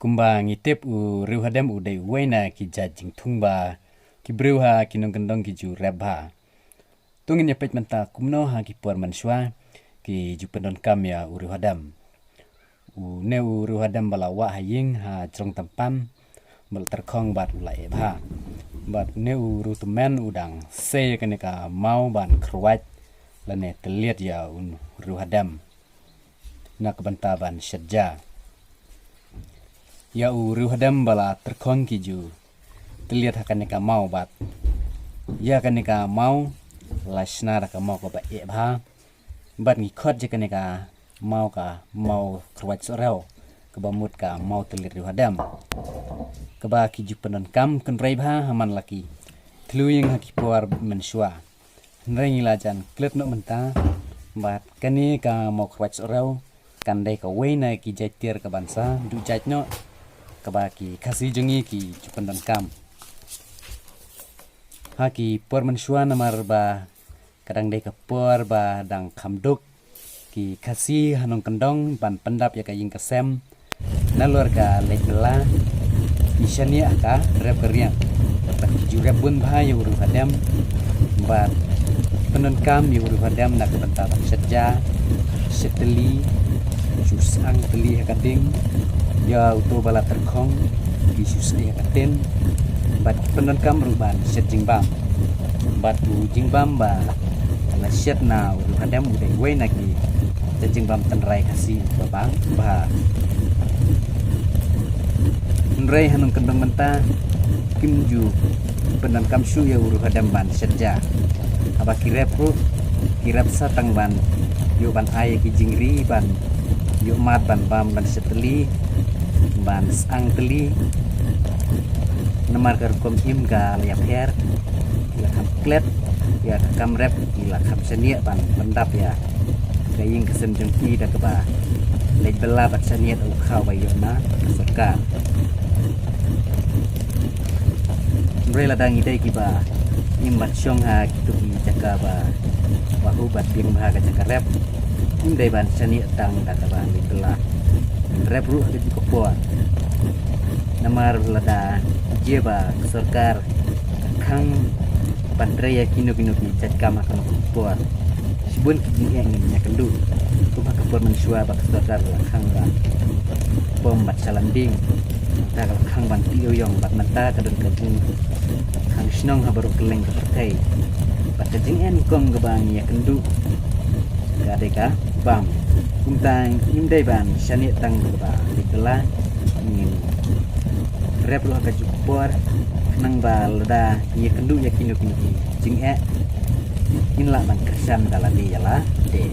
Kumba ngitip u riu hadam u dai waina ki jajing thungba ki briu ha ki nong kendong ki ju rebha. Tungin ya pet menta kumno ha ki puar manswa ki ju pendon kam ya u riu hadam. U ne u riu hadam bala wa haying ha trong tampam bal terkhong bat ulai ebha. Bat ne u riu temen udang se kaneka mau ban kruat lane teliat ya un riu hadam. Nak banta ban syadja. Ya u riu hadam bala terkhong ki ju teliat hakaneka mau bat. Ya kaneka mau lasna ka mau ko ba ebha. Bat ngikot je kaneka mau kruat sorau ke bamut ka mau telir riu hadam. Keba ki ju penon kam kan raibha haman laki. Tluing haki puar mensua. Nrengi lajan klet no menta bat kani ka mau kruat sorau kandai ka waina ki jaitir ka bansa du jatno keba ki kasih jengi ki ju pendon kam. Haki puar mensua namar ba kadang dai ka puar ba dang kamduk ki kasih hanong kendong ban pendap ya ka ying kesem nalur ka lekela isyania ka rep keriang bat ju rep bun ba yu ru hadam bat pendon kam yu ru hadam nak benta bat seja seteli susang teli hakating ya uto bala terkhong ki susai hakatin bat pendon kam ruban set jingbam bat u jingbam ba ala set na uru hadam udai wei naki jingbam tenrai kasih babang ba nrai hanung kendong menta kimju pendon kam su ya uru hadam ban setja aba kirep satang ban yo ban ai ki jingri ban yo mat ban bam ban seteli ban sang teli namar kerkom im ga liap her ila kam klet ya kam rep ila kam senia ban pendap ya gaying kesen jengki da keba lej bela bat senia u khau bayona sarkar mrela dang idai kiba imbat syong ha kitu ki jaka ba bahu bat bing ba ga jaka rep indai ban senia tang da keba lej bela rep ru ada di kopor namar lada jeba sarkar khang pandraya kino ki jatka makan kopor sibun ki ingin nya kendu tu ba kopor mensua ba sarkar khang ba bom bat salanding ta khang ban tiyo yong bat mata kadun kadung khang snong ha baru keleng ke pertai bat kajing en kong gebang ya kendu gadeka bam kumtang indai ban syani tang ba dikela ingin rep lu agak jupor nang bal da ye kendu ya kinu jing in la ban kersan dalam dia lah de